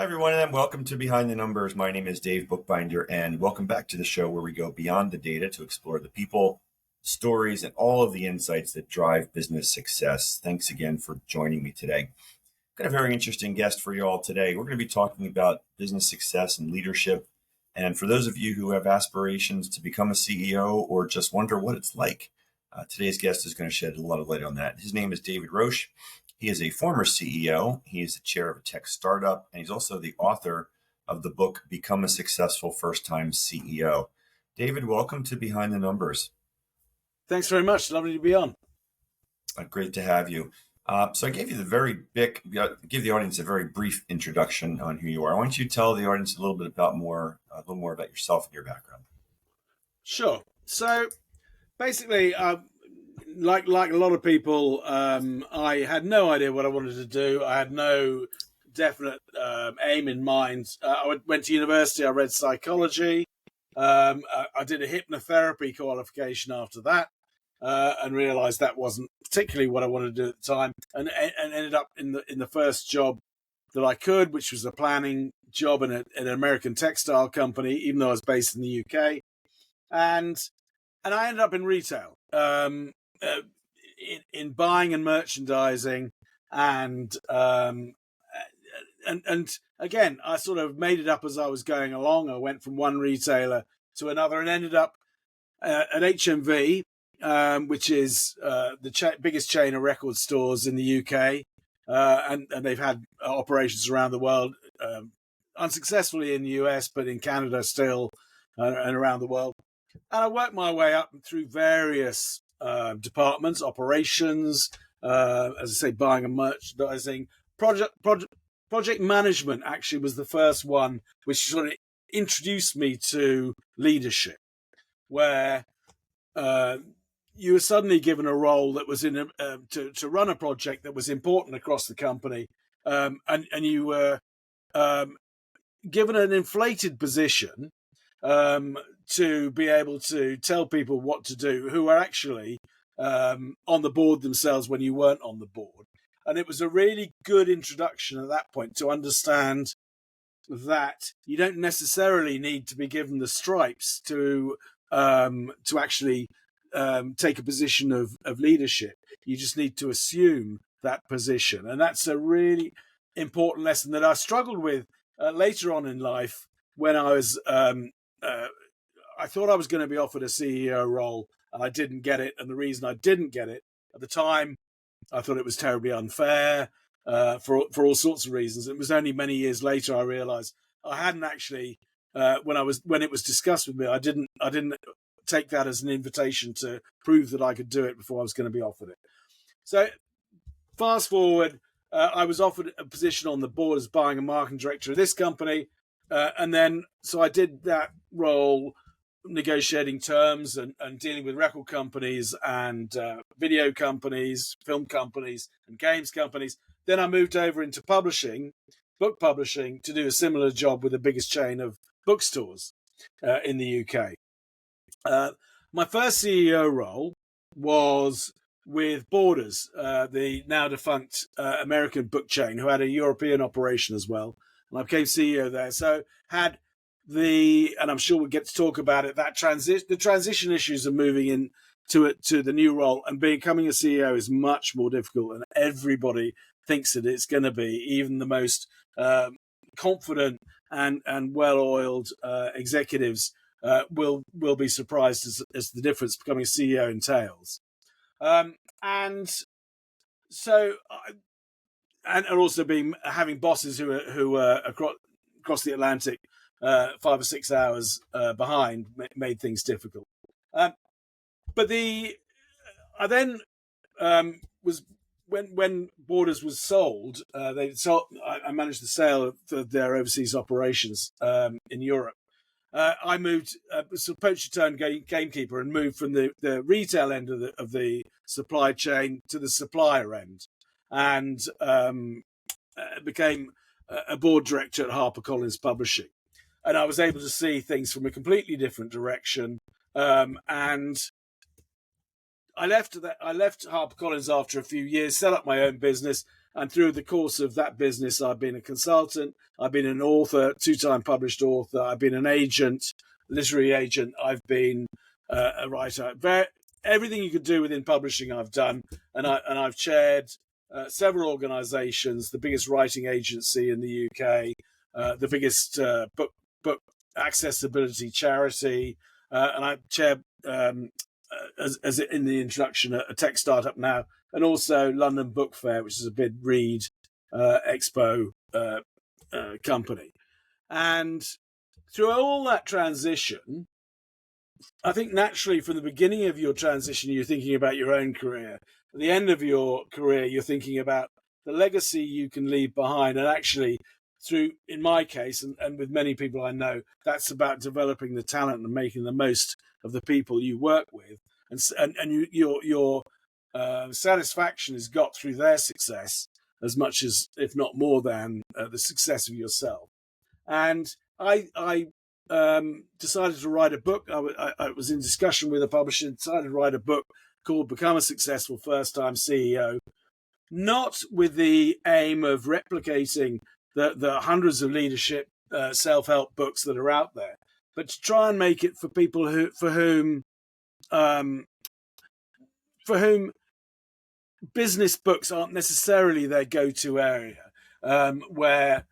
Hi, everyone, and welcome to Behind the Numbers. My name is Dave Bookbinder, and welcome back to the show where we go beyond the data to explore the people, stories, and all of the insights that drive business success. Thanks again for joining me today. Got a very interesting guest for you all today. We're going to be talking about business success and leadership. And for those of you who have aspirations to become a CEO or just wonder what it's like, today's guest is going to shed a lot of light on that. His name is David Roche. He is a former CEO. He is the chair of a tech startup, and he's also the author of the book, Become a Successful First-Time CEO. David, welcome to Behind the Numbers. Thanks very much. Lovely to be on. Great to have you. So I gave you give the audience a very brief introduction on who you are. Why don't you tell the audience a little more about yourself and your background? Sure. So basically, like a lot of people, I had no idea what I wanted to do. I had no definite aim in mind. I went to university. I read psychology. I did a hypnotherapy qualification after that, and realised that wasn't particularly what I wanted to do at the time, and ended up in the first job that I could, which was a planning job in an American textile company, even though I was based in the UK, and I ended up in retail. In buying and merchandising, and again, I sort of made it up as I was going along. I went from one retailer to another and ended up at HMV, which is the biggest chain of record stores in the UK, and they've had operations around the world, unsuccessfully in the US, but in Canada still, and around the world. And I worked my way up through various departments, operations, as I say, buying and merchandising. Project management actually was the first one which sort of introduced me to leadership, where you were suddenly given a role that was to run a project that was important across the company, and you were given an inflated position to be able to tell people what to do who are actually on the board themselves when you weren't on the board. And it was a really good introduction at that point to understand that you don't necessarily need to be given the stripes to actually take a position of leadership. You just need to assume that position. And that's a really important lesson that I struggled with later on in life when I was I thought I was going to be offered a CEO role, and I didn't get it. And the reason I didn't get it at the time, I thought it was terribly unfair for all sorts of reasons. It was only many years later I realised I hadn't actually. When it was discussed with me, I didn't take that as an invitation to prove that I could do it before I was going to be offered it. So fast forward, I was offered a position on the board as buying and marketing director of this company. And then, so I did that role, negotiating terms and dealing with record companies and video companies, film companies and games companies. Then I moved over into publishing, book publishing, to do a similar job with the biggest chain of bookstores in the UK. My first CEO role was with Borders, the now defunct American book chain, who had a European operation as well. And I became CEO there. So and I'm sure we'll get to talk about it, the transition issues of moving in to the new role, and becoming a CEO is much more difficult than everybody thinks that it's going to be. Even the most confident and well-oiled executives will be surprised as the difference becoming a CEO entails. And so, and also having bosses who are across the Atlantic 5 or 6 hours behind made things difficult. But I then was when Borders was sold. I managed the sale of their overseas operations in Europe. I moved, poacher turned gamekeeper, and moved from the retail end of the supply chain to the supplier end, and became a board director at HarperCollins Publishing. And I was able to see things from a completely different direction. And I left HarperCollins after a few years, set up my own business, And through the course of that business, I've been a consultant, I've been an author, 2-time published author, I've been an agent, literary agent, I've been a writer. Everything you could do within publishing, I've done, and I've chaired several organisations, the biggest writing agency in the UK, the biggest book accessibility charity, and I chair, as in the introduction, a tech startup now, and also London Book Fair, which is a big read expo company. And through all that transition, I think naturally from the beginning of your transition, you're thinking about your own career. At the end of your career, you're thinking about the legacy you can leave behind. And actually, in my case, and with many people I know, that's about developing the talent and making the most of the people you work with. And your satisfaction is got through their success as much as, if not more than, the success of yourself. And I decided to write a book. I was in discussion with a publisher, decided to write a book called Become a Successful First-Time CEO, not with the aim of replicating the hundreds of leadership self-help books that are out there, but to try and make it for people for whom business books aren't necessarily their go-to area, where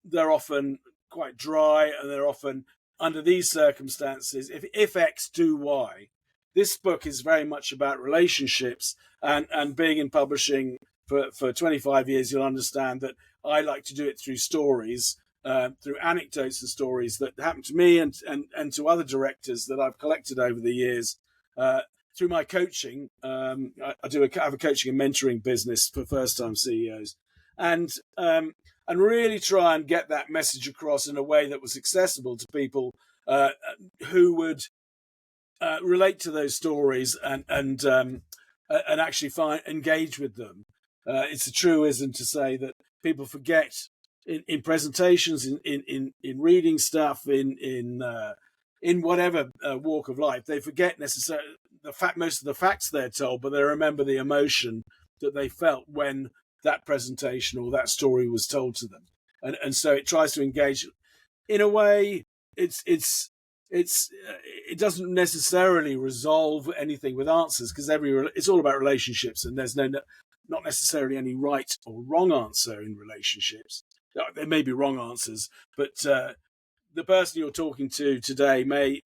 they're often quite dry, and they're often, under these circumstances, if X, do Y. This book is very much about relationships, and being in publishing for 25 years, you'll understand that I like to do it through stories, through anecdotes and stories that happen to me and to other directors that I've collected over the years. Through my coaching, I have a coaching and mentoring business for first-time CEOs, and really try and get that message across in a way that was accessible to people who would relate to those stories and actually engage with them. It's a truism to say that people forget in presentations, in reading stuff, in whatever walk of life, they forget necessarily most of the facts they're told, but they remember the emotion that they felt when that presentation or that story was told to them, and so it tries to engage. In a way, it doesn't necessarily resolve anything with answers, because it's all about relationships, and there's not necessarily any right or wrong answer in relationships. There may be wrong answers, but the person you're talking to today may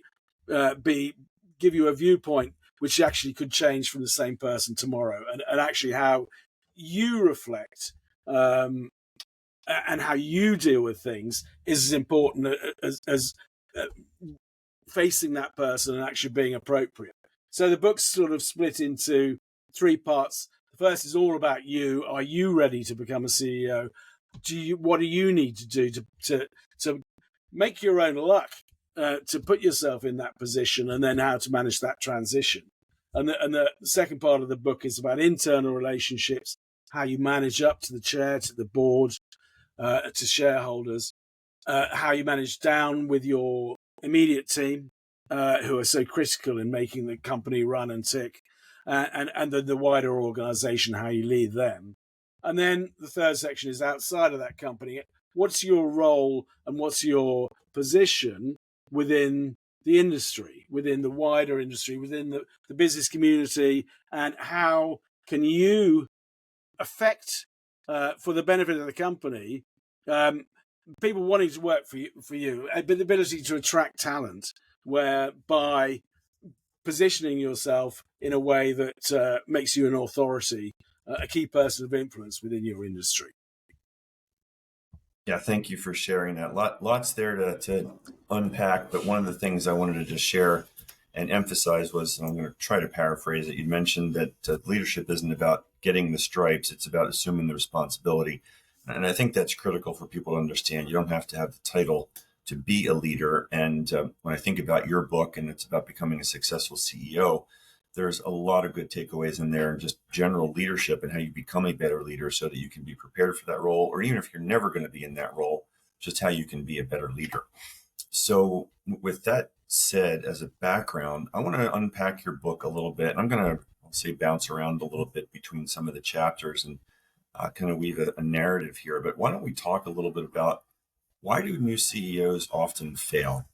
give you a viewpoint which actually could change from the same person tomorrow, and actually how you reflect and how you deal with things is as important as facing that person and actually being appropriate. So the book's sort of split into 3 parts. The first is all about you. Are you ready to become a CEO? What do you need to do to make your own luck, to put yourself in that position, and then how to manage that transition? And the second part of the book is about internal relationships, how you manage up to the chair, to the board, to shareholders, how you manage down with your immediate team, who are so critical in making the company run and tick, and the wider organization, how you lead them. And then the third section is outside of that company. What's your role and what's your position within the industry, within the wider industry, within the business community, and how can you affect, for the benefit of the company, people wanting to work for you, the ability to attract talent, whereby positioning yourself in a way that makes you an authority, a key person of influence within your industry. Yeah, thank you for sharing that. Lots there to unpack, but one of the things I wanted to just share and emphasize was, and I'm going to try to paraphrase it, you mentioned that leadership isn't about getting the stripes, it's about assuming the responsibility. And I think that's critical for people to understand. You don't have to have the title to be a leader. And when I think about your book, and it's about becoming a successful CEO, there's a lot of good takeaways in there, and just general leadership and how you become a better leader so that you can be prepared for that role, or even if you're never going to be in that role, just how you can be a better leader. So with that said, as a background, I want to unpack your book a little bit. I'm going to, I'll say, bounce around a little bit between some of the chapters and kind of weave a narrative here. But why don't we talk a little bit about why do new CEOs often fail?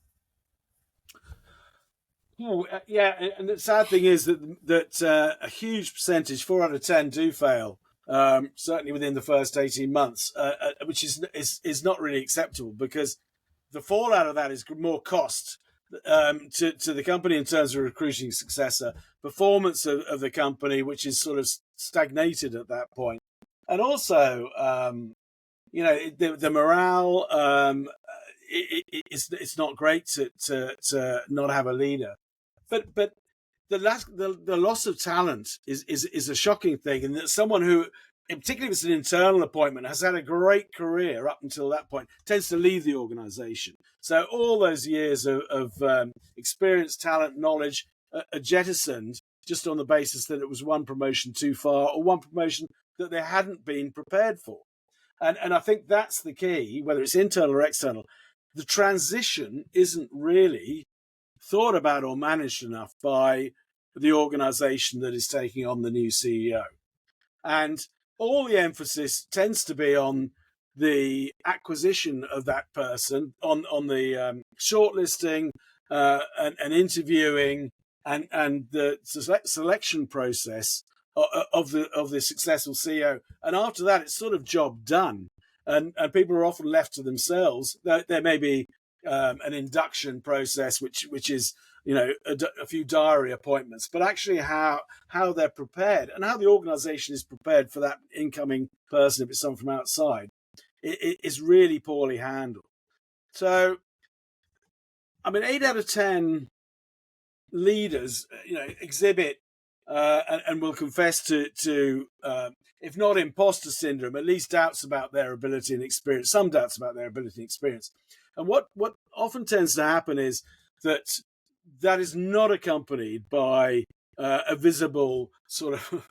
Oh, yeah, and the sad thing is that a huge percentage, 4 out of 10, do fail. Certainly within the first 18 months, which is not really acceptable, because the fallout of that is more cost to the company in terms of recruiting successor, performance of the company, which is sort of stagnated at that point, and also the morale. It's not great to not have a leader, but the loss of talent is a shocking thing, and that someone who, particularly if it's an internal appointment, has had a great career up until that point, tends to leave the organization. So all those years of experience, talent, knowledge are jettisoned just on the basis that it was one promotion too far, or one promotion that they hadn't been prepared for. And I think that's the key, whether it's internal or external. The transition isn't really thought about or managed enough by the organization that is taking on the new CEO. And all the emphasis tends to be on the acquisition of that person, on the shortlisting and interviewing and the selection process of the successful CEO. And after that, it's sort of job done. And people are often left to themselves. There may be an induction process, which is a few diary appointments, but actually how they're prepared and how the organization is prepared for that incoming person, if it's someone from outside, it is really poorly handled. So, I mean, 8 out of 10 leaders, exhibit and will confess to if not imposter syndrome, at least doubts about their ability and experience, some doubts about their ability and experience. And what often tends to happen is that is not accompanied by a visible sort of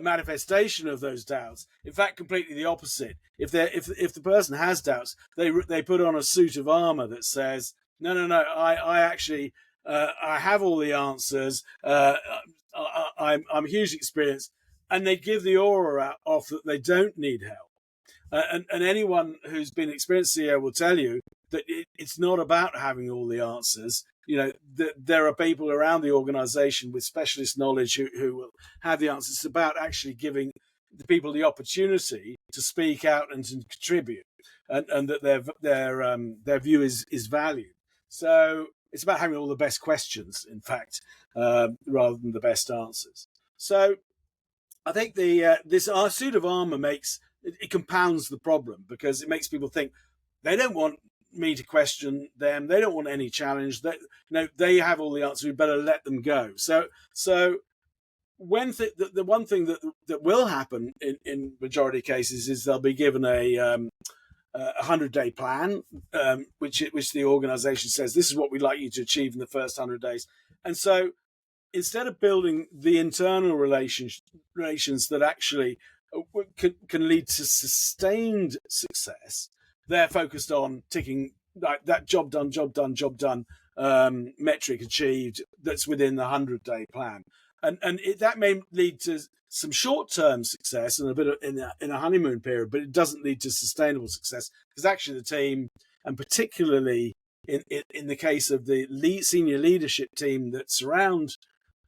manifestation of those doubts. In fact, completely the opposite. If the person has doubts, they put on a suit of armor that says, no, I actually I have all the answers. I'm hugely experienced, and they give the aura off that they don't need help. And anyone who's been an experienced CEO will tell you that it's not about having all the answers. There are people around the organization with specialist knowledge who will have the answers. It's about actually giving the people the opportunity to speak out and to contribute, and that their view is valued. So it's about having all the best questions, in fact, rather than the best answers. So I think this suit of armor it compounds the problem, because it makes people think they don't want me to question them. They don't want any challenge. They have all the answers. We better let them go. So when the one thing that will happen in majority of cases is they'll be given a 100-day plan, which the organization says, this is what we'd like you to achieve in the first 100 days. And so instead of building the internal relations that actually can lead to sustained success, they're focused on ticking like that job done metric achieved that's within the 100-day plan. And that may lead to some short-term success and a bit in a honeymoon period, but it doesn't lead to sustainable success, because actually the team, and particularly in the case of the senior leadership team that surround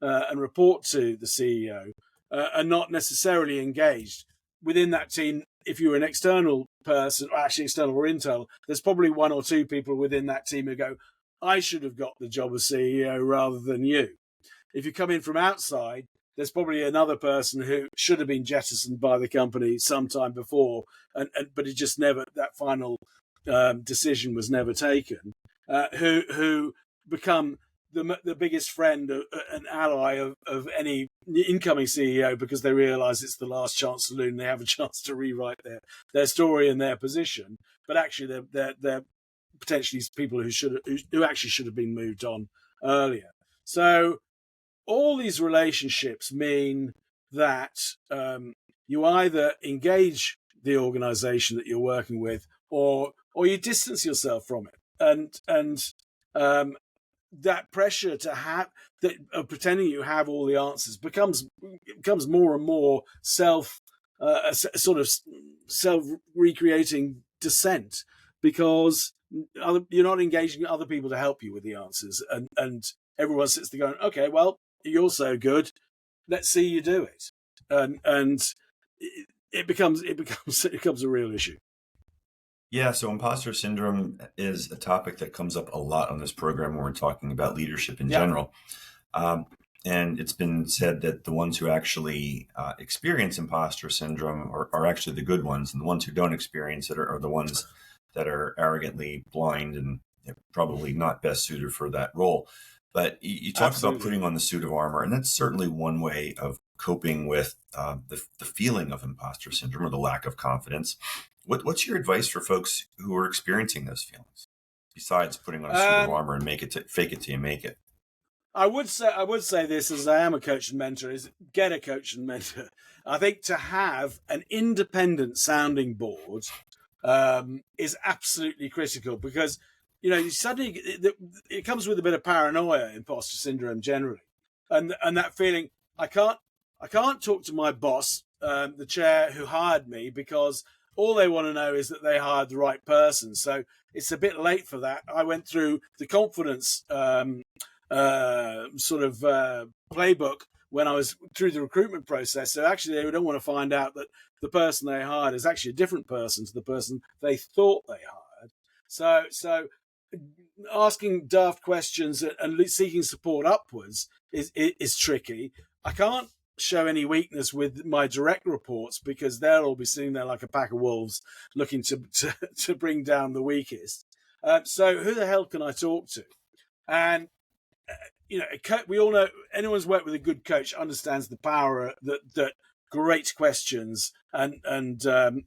and report to the CEO, are not necessarily engaged. Within that team, if you're an external person, or actually external or internal, there's probably one or two people within that team who go, I should have got the job of CEO rather than you. If you come in from outside, there's probably another person who should have been jettisoned by the company sometime before, but it just never, that final decision was never taken, who become the biggest friend and ally of any incoming CEO, because they realize it's the last chance saloon. They have a chance to rewrite their story and their position, but actually they're potentially people who actually should have been moved on earlier. So all these relationships mean that you either engage the organization that you're working with, or you distance yourself from it, and that pressure to have that of pretending you have all the answers becomes more and more self sort of self-recreating descent, because you're not engaging other people to help you with the answers, and everyone sits there going, okay, well, you're so good, let's see you do it, and it becomes a real issue. Yeah, so imposter syndrome is a topic that comes up a lot on this program when we're talking about leadership in general. And it's been said that the ones who actually experience imposter syndrome are actually the good ones, and the ones who don't experience it are the ones that are arrogantly blind and probably not best suited for that role. But you talked about putting on the suit of armor, and that's certainly one way of coping with the feeling of imposter syndrome or the lack of confidence. What's your advice for folks who are experiencing those feelings, besides putting on a suit of armor and fake it till you make it? I would say this, as I am a coach and mentor, is get a coach and mentor. I think to have an independent sounding board is absolutely critical, because you suddenly it comes with a bit of paranoia, imposter syndrome generally, and that feeling, I can't talk to my boss, the chair who hired me, because all they want to know is that they hired the right person. So it's a bit late for that. I went through the confidence playbook when I was through the recruitment process. So actually, they don't want to find out that the person they hired is actually a different person to the person they thought they hired. So asking daft questions and seeking support upwards is tricky. I can't show any weakness with my direct reports, because they'll all be sitting there like a pack of wolves looking to bring down the weakest. So who the hell can I talk to? And we all know, anyone who's worked with a good coach understands the power that great questions and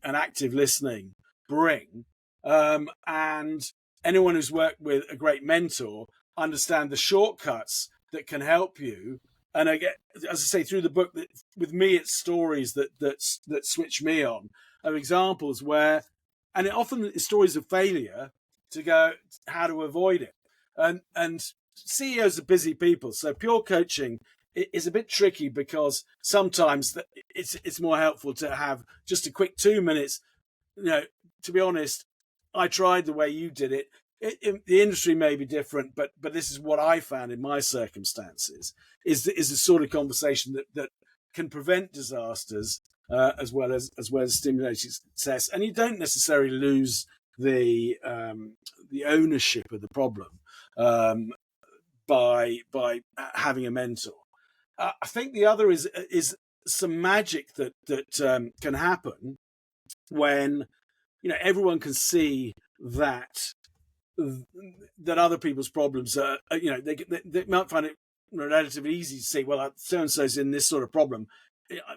active listening bring. And anyone who's worked with a great mentor understand the shortcuts that can help you. And I get, as I say, through the book, that with me, it's stories that switch me on, of examples where, and it often is stories of failure, to go how to avoid it. And CEOs are busy people, so pure coaching is a bit tricky, because sometimes it's more helpful to have just a quick 2 minutes. To be honest, I tried the way you did it. The industry may be different, but this is what I found in my circumstances, is the sort of conversation that can prevent disasters, as well as stimulating success. And you don't necessarily lose the ownership of the problem by having a mentor. I think the other is some magic that can happen when everyone can see that other people's problems are, they might find it relatively easy to see, well, so and so's in this sort of problem,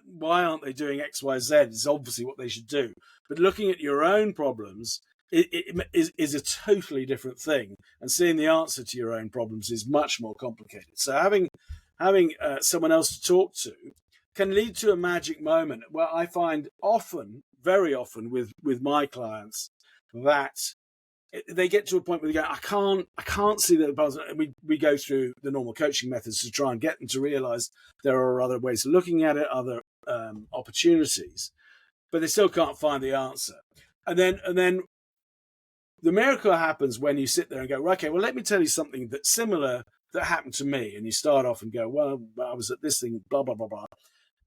why aren't they doing X, Y, Z? It's obviously what they should do. But looking at your own problems is a totally different thing, and seeing the answer to your own problems is much more complicated. So having someone else to talk to can lead to a magic moment, where I find very often with my clients, that they get to a point where they go, I can't see that. We go through the normal coaching methods to try and get them to realize there are other ways of looking at it, other opportunities, but they still can't find the answer. And then the miracle happens when you sit there and go, okay, well, let me tell you something that's similar that happened to me. And you start off and go, well, I was at this thing, blah, blah, blah, blah.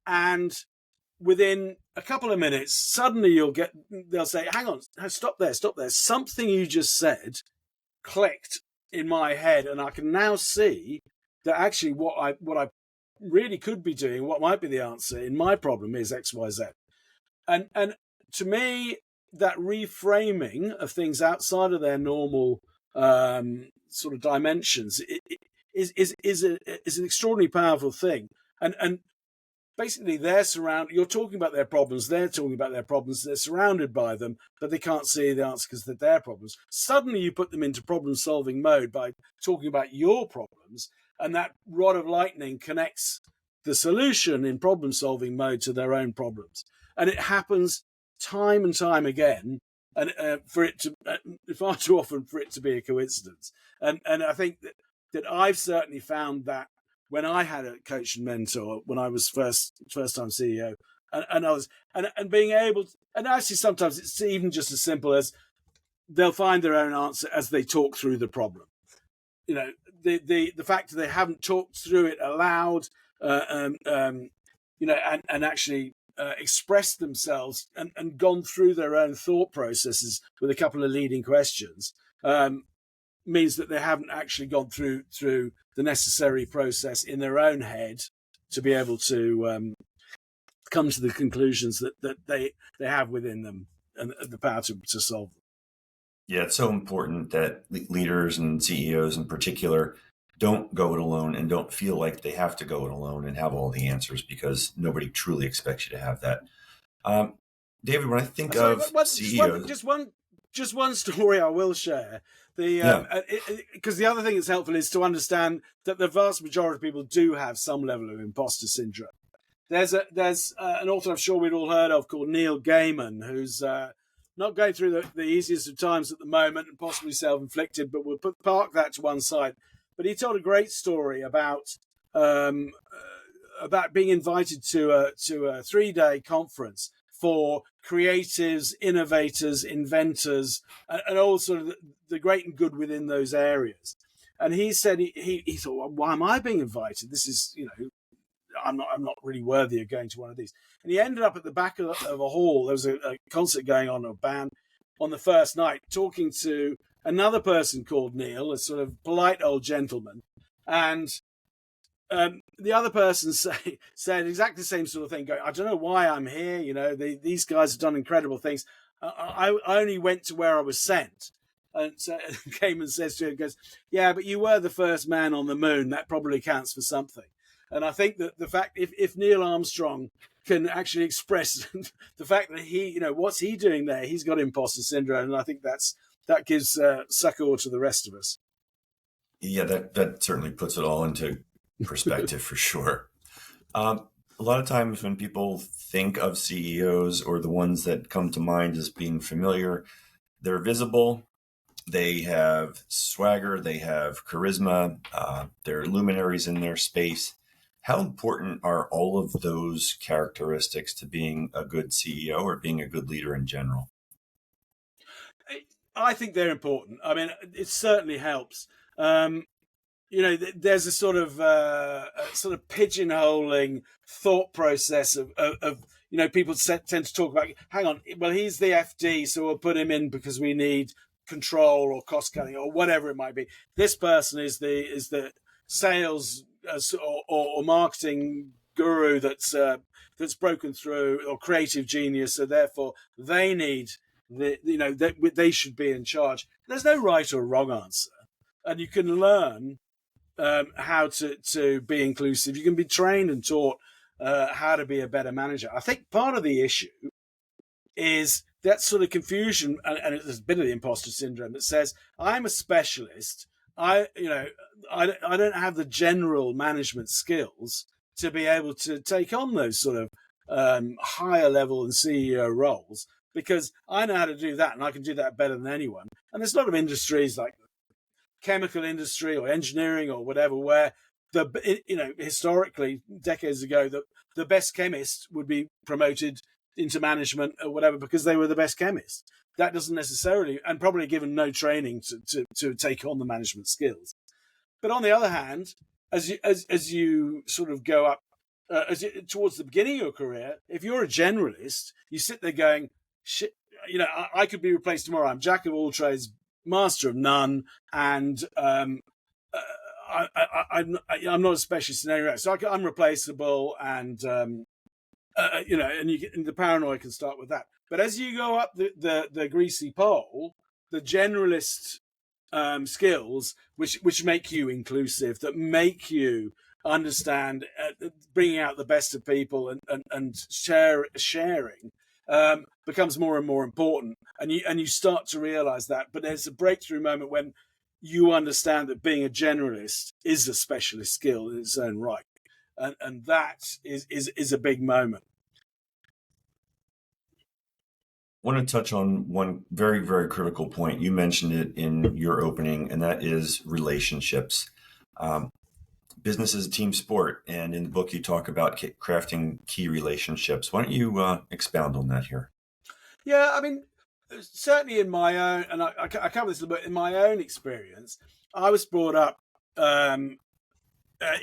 And within a couple of minutes, suddenly they'll say, hang on, stop there. Something you just said clicked in my head, and I can now see that actually what I really could be doing, what might be the answer in my problem, is X, Y, Z. And to me, that reframing of things outside of their normal sort of dimensions is an extraordinarily powerful thing. And basically, you're talking about their problems, they're talking about their problems, they're surrounded by them, but they can't see the answer because they're their problems. Suddenly you put them into problem-solving mode by talking about your problems, and that rod of lightning connects the solution in problem-solving mode to their own problems. And it happens time and time again, and far too often for it to be a coincidence. And I think that I've certainly found that when I had a coach and mentor, when I was first time CEO, and others, and being able to, and actually sometimes it's even just as simple as they'll find their own answer as they talk through the problem. The fact that they haven't talked through it aloud, and actually expressed themselves and gone through their own thought processes with a couple of leading questions, means that they haven't actually gone through the necessary process in their own head to be able to come to the conclusions that they have within them and the power to solve them. Yeah, it's so important that leaders and CEOs in particular don't go it alone and don't feel like they have to go it alone and have all the answers, because nobody truly expects you to have that. David, when I think of CEOs... Just one story I will share. Because the other thing that's helpful is to understand that the vast majority of people do have some level of imposter syndrome. There's an author I'm sure we'd all heard of called Neil Gaiman, who's not going through the easiest of times at the moment and possibly self-inflicted, but we'll park that to one side. But he told a great story about being invited to a 3-day conference for creatives, innovators, inventors, and all sort of the great and good within those areas. And he said he thought, well, why am I being invited? This is, I'm not really worthy of going to one of these. And he ended up at the back of a hall. There was a concert going on, a band, on the first night, talking to another person called Neil, a sort of polite old gentleman. And the other person said exactly the same sort of thing, going, I don't know why I'm here. These guys have done incredible things. I only went to where I was sent. And so Gaiman says to him, goes, yeah, but you were the first man on the moon. That probably counts for something. And I think that the fact, if Neil Armstrong can actually express the fact that he, what's he doing there? He's got imposter syndrome. And I think that gives succor to the rest of us. Yeah, that certainly puts it all into perspective for sure. A lot of times when people think of CEOs, or the ones that come to mind as being familiar, they're visible, they have swagger, they have charisma, they're luminaries in their space. How important are all of those characteristics to being a good CEO or being a good leader in general? I think they're important. I mean, it certainly helps. There's a sort of pigeonholing thought process of people tend to talk about, hang on, well, he's the FD, so we'll put him in because we need control or cost cutting or whatever it might be. This person is the sales or marketing guru that's broken through, or creative genius, so therefore they need they should be in charge. There's no right or wrong answer, and you can learn how to be inclusive. You can be trained and taught how to be a better manager. I think part of the issue is that sort of confusion, and there's a bit of the imposter syndrome that says, I'm a specialist. I don't have the general management skills to be able to take on those sort of higher level and CEO roles, because I know how to do that, and I can do that better than anyone. And there's a lot of industries like chemical industry or engineering or whatever, where historically, decades ago, the best chemist would be promoted into management or whatever because they were the best chemist. That doesn't necessarily, and probably given no training to take on the management skills. But on the other hand, as you sort of go up towards the beginning of your career, if you're a generalist, you sit there going, shit, I could be replaced tomorrow. I'm jack of all trades, master of none, and I'm not a specialist in any way. So I'm replaceable, and and the paranoia can start with that. But as you go up the greasy pole, the generalist skills, which make you inclusive, that make you understand bringing out the best of people and sharing, becomes more and more important, and you start to realize that. But there's a breakthrough moment when you understand that being a generalist is a specialist skill in its own right, and that is a big moment. I want to touch on one very, very critical point. You mentioned it in your opening, and that is relationships. business is a team sport, and in the book you talk about crafting key relationships. Why don't you expound on that here? Yeah, I mean, certainly in my own, and I cover this a little bit in my own experience. I was brought up,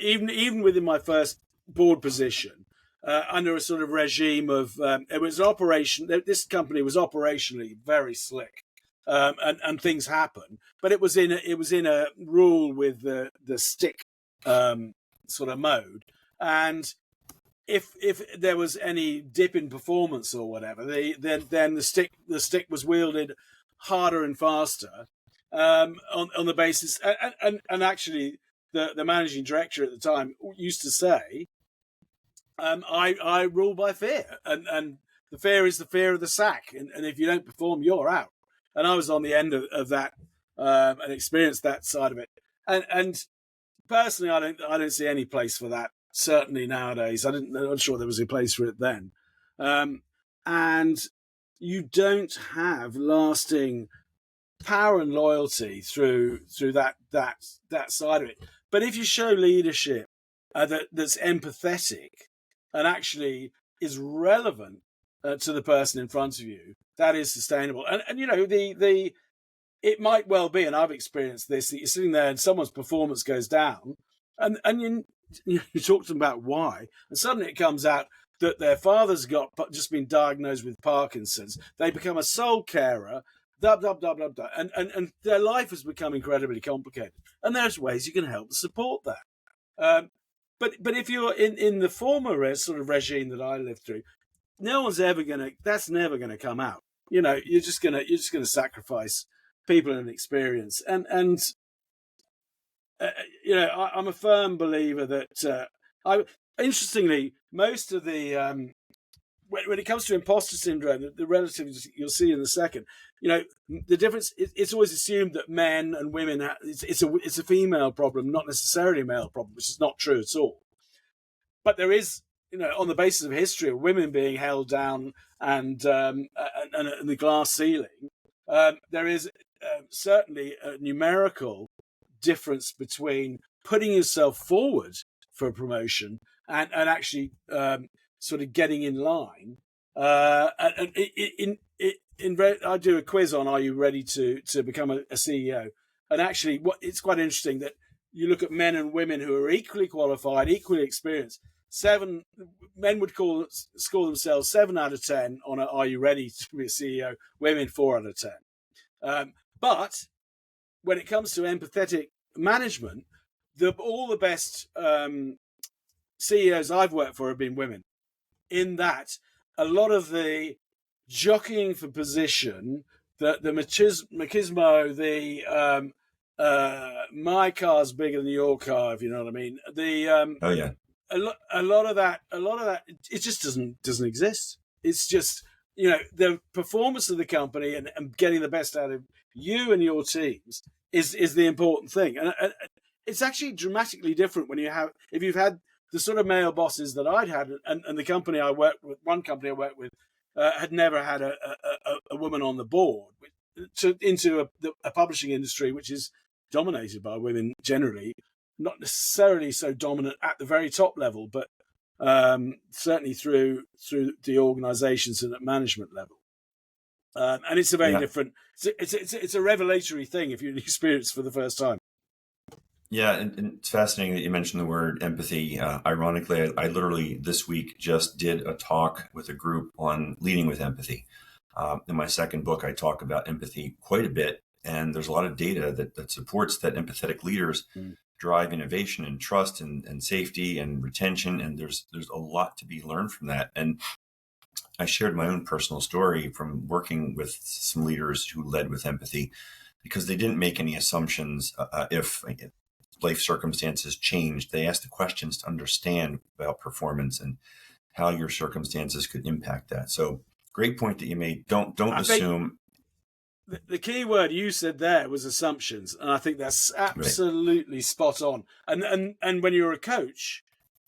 even within my first board position, under a sort of regime of it was an operation. This company was operationally very slick, and things happen. But it was in a rule with the stick sort of mode, and if there was any dip in performance or whatever, then the stick was wielded harder and faster, on the basis, and actually the managing director at the time used to say, I rule by fear, and the fear is the fear of the sack, and if you don't perform, you're out. And I was on the end of that, and experienced that side of it, and personally, I don't see any place for that. Certainly nowadays, I'm not sure there was a place for it then, and you don't have lasting power and loyalty through that side of it. But if you show leadership that's empathetic and actually is relevant to the person in front of you, that is sustainable. And you know, it might well be, and I've experienced this, that you're sitting there and someone's performance goes down, and you talk to them about why, and suddenly it comes out that their father's just been diagnosed with Parkinson's. They become a sole carer, blah blah blah blah blah, and their life has become incredibly complicated. And there's ways you can help to support that. But if you're in the former sort of regime that I lived through, that's never gonna come out. You know, you're just gonna sacrifice people and experience, and you know, I'm a firm believer that interestingly, most of the when it comes to imposter syndrome, the relatives you'll see in a second, you know, the difference. It's always assumed that men and women, it's a female problem, not necessarily a male problem, which is not true at all. But there is, you know, on the basis of history of women being held down and the glass ceiling, there is certainly a numerical difference between putting yourself forward for a promotion and actually sort of getting in line. I do a quiz on, are you ready to become a CEO? And actually, it's quite interesting that you look at men and women who are equally qualified, equally experienced. Men would score themselves 7 out of 10 on a, are you ready to be a CEO? Women 4 out of 10. But when it comes to empathetic management, all the best CEOs I've worked for have been women. In that, a lot of the jockeying for position, the machismo, my car's bigger than your car, if you know what I mean. Oh yeah. A lot of that, it just doesn't exist. It's just, you know, the performance of the company and getting the best out of you and your teams is the important thing. And it's actually dramatically different if you've had the sort of male bosses that I'd had, and the company I worked with, one company I worked with, had never had a woman on the board, into a publishing industry which is dominated by women generally, not necessarily so dominant at the very top level, but certainly through the organizations and at management level. And it's a very different. It's a revelatory thing if you experience for the first time. Yeah, and it's fascinating that you mentioned the word empathy. Ironically, I literally this week just did a talk with a group on leading with empathy. In my second book, I talk about empathy quite a bit, and there's a lot of data that supports that empathetic leaders drive innovation and trust and safety and retention, and there's a lot to be learned from that. And I shared my own personal story from working with some leaders who led with empathy, because they didn't make any assumptions if life circumstances changed. They asked the questions to understand about performance and how your circumstances could impact that. So great point that you made. Don't assume. The key word you said there was assumptions, and I think that's absolutely spot on. And when you're a coach,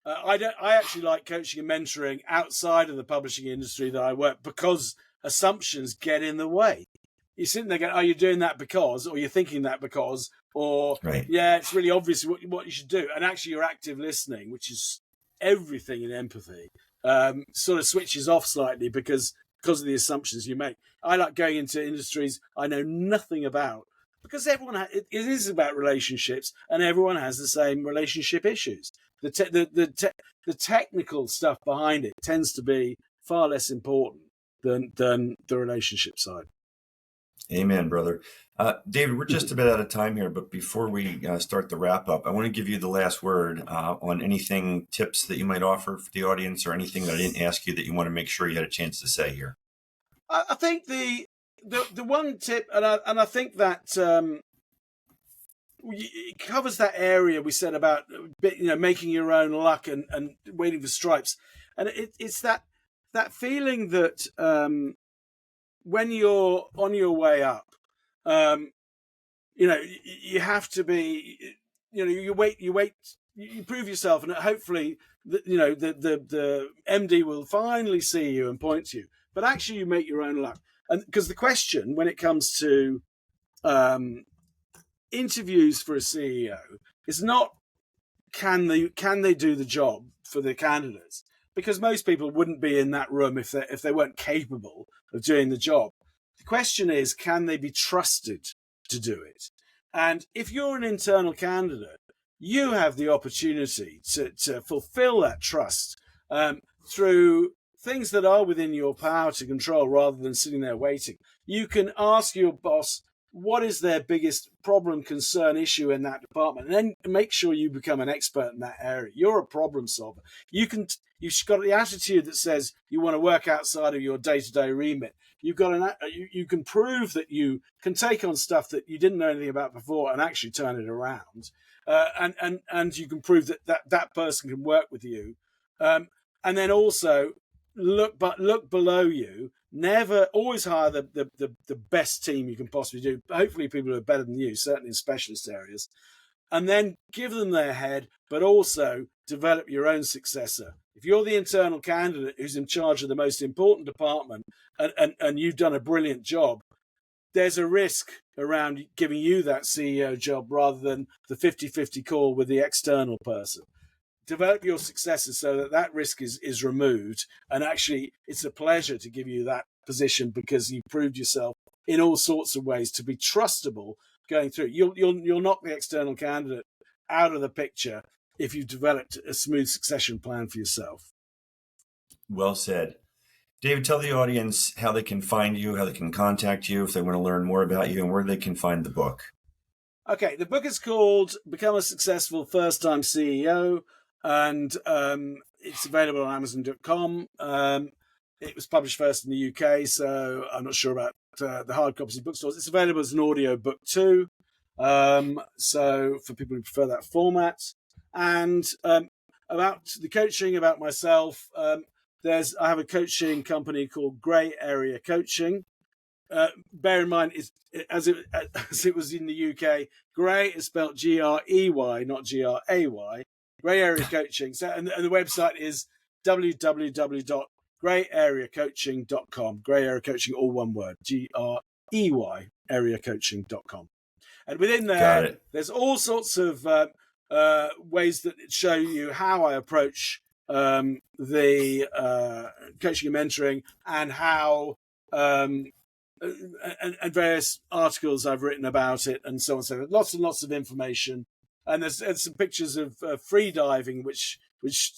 I actually like coaching and mentoring outside of the publishing industry that I work, because assumptions get in the way. you're sitting there going, "Are you doing that because?" or "You're thinking that because?" or Right. "Yeah, it's really obvious what you should do." And actually, your active listening, which is everything in empathy, sort of switches off slightly because of the assumptions you make. I like going into industries I know nothing about because it is about relationships, and everyone has the same relationship issues. The technical stuff behind it tends to be far less important than the relationship side. Amen, brother. David, we're just about out of time here, but before we start the wrap up, I want to give you the last word on anything, tips that you might offer for the audience, or anything that I didn't ask you that you want to make sure you had a chance to say here. I think the one tip, and I think that it covers that area we said about making your own luck and waiting for stripes, and it's that feeling that when you're on your way up, you have to be, you wait, you prove yourself, and hopefully, the MD will finally see you and point to you. But actually, you make your own luck, and because the question when it comes to interviews for a CEO is not can they do the job for the candidates, because most people wouldn't be in that room if they weren't capable of doing the job. The question is, can they be trusted to do it? And if you're an internal candidate, you have the opportunity to fulfill that trust through things that are within your power to control rather than sitting there waiting. You can ask your boss what is their biggest problem, concern, issue in that department, and then make sure you become an expert in that area. You're a problem solver. You've got the attitude that says you want to work outside of your day-to-day remit. You can prove that you can take on stuff that you didn't know anything about before and actually turn it around, and you can prove that person can work with you, and then also look below you. Never always hire the best team you can possibly do. Hopefully, people who are better than you, certainly in specialist areas, and then give them their head, but also develop your own successor. If you're the internal candidate who's in charge of the most important department and you've done a brilliant job, there's a risk around giving you that CEO job rather than the 50-50 call with the external person. Develop your successors so that risk is removed, and actually it's a pleasure to give you that position because you proved yourself in all sorts of ways to be trustable going through. You'll knock the external candidate out of the picture if you've developed a smooth succession plan for yourself. Well said. David, tell the audience how they can find you, how they can contact you if they want to learn more about you, and where they can find the book. Okay, the book is called Become a Successful First-Time CEO, and it's available on Amazon.com. It was published first in the UK, so I'm not sure about the hard copies in bookstores. It's available as an audio book too, so for people who prefer that format. And about the coaching, about myself, I have a coaching company called Grey Area Coaching. Bear in mind, as it was in the UK, Grey is spelled Grey, not Gray. Grey Area Coaching. So, and the website is www.greyareacoaching.com. Grey Area Coaching, all one word. Grey areacoaching.com. And within there, there's all sorts of ways that show you how I approach the coaching and mentoring, and how and various articles I've written about it, and so on. So lots and lots of information. And there's some pictures of free diving, which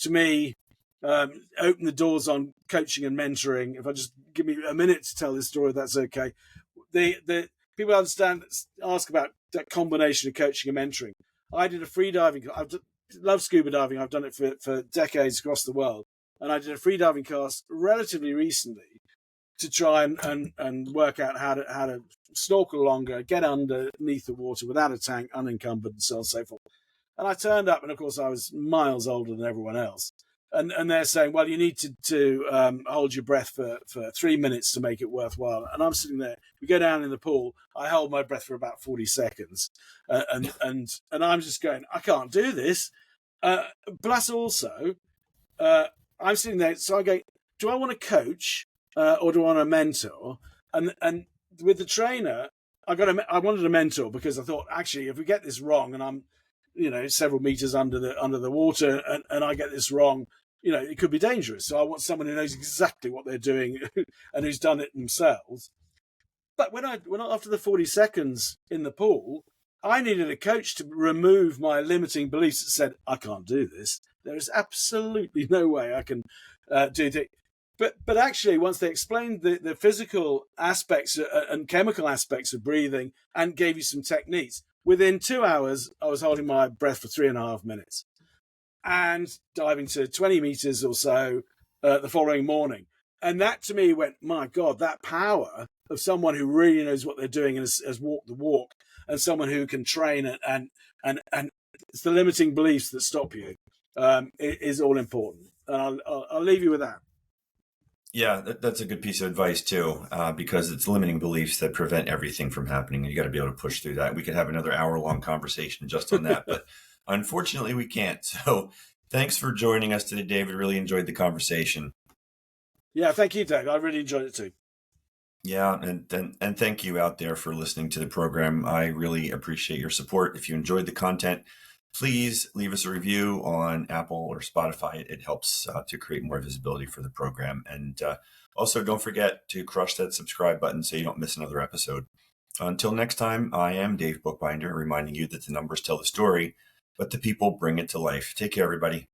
to me open the doors on coaching and mentoring. If I just give me a minute to tell this story, if that's okay. The people ask about that combination of coaching and mentoring. I did a free diving. I love scuba diving. I've done it for decades across the world, and I did a free diving course relatively recently to try and work out how to snorkel longer, get underneath the water without a tank, unencumbered, and so on and so forth. And I turned up, and of course I was miles older than everyone else. And they're saying, well, you need to hold your breath for 3 minutes to make it worthwhile. And I'm sitting there. We go down in the pool. I hold my breath for about 40 seconds, and I'm just going, I can't do this. Plus, also, I'm sitting there. So I go, do I want to coach or do I want to mentor? And with the trainer, I wanted a mentor because I thought, actually, if we get this wrong and I'm, several meters under the water and I get this wrong, it could be dangerous. So I want someone who knows exactly what they're doing and who's done it themselves. But when after the 40 seconds in the pool, I needed a coach to remove my limiting beliefs that said, I can't do this. There is absolutely no way I can do it. But actually, once they explained the physical aspects and chemical aspects of breathing and gave you some techniques, within 2 hours, I was holding my breath for 3.5 minutes and diving to 20 meters or so the following morning. And that to me went, my God, that power of someone who really knows what they're doing and has walked the walk, and someone who can train and it's the limiting beliefs that stop you is all important. And I'll leave you with that. Yeah, that's a good piece of advice too, because it's limiting beliefs that prevent everything from happening. And you got to be able to push through that. We could have another hour-long conversation just on that, but unfortunately we can't. So thanks for joining us today, David. Really enjoyed the conversation. Yeah, thank you, Dave. I really enjoyed it too. Yeah, and thank you out there for listening to the program. I really appreciate your support. If you enjoyed the content, please leave us a review on Apple or Spotify. It helps to create more visibility for the program. And also, don't forget to crush that subscribe button so you don't miss another episode. Until next time, I am Dave Bookbinder, reminding you that the numbers tell the story, but the people bring it to life. Take care, everybody.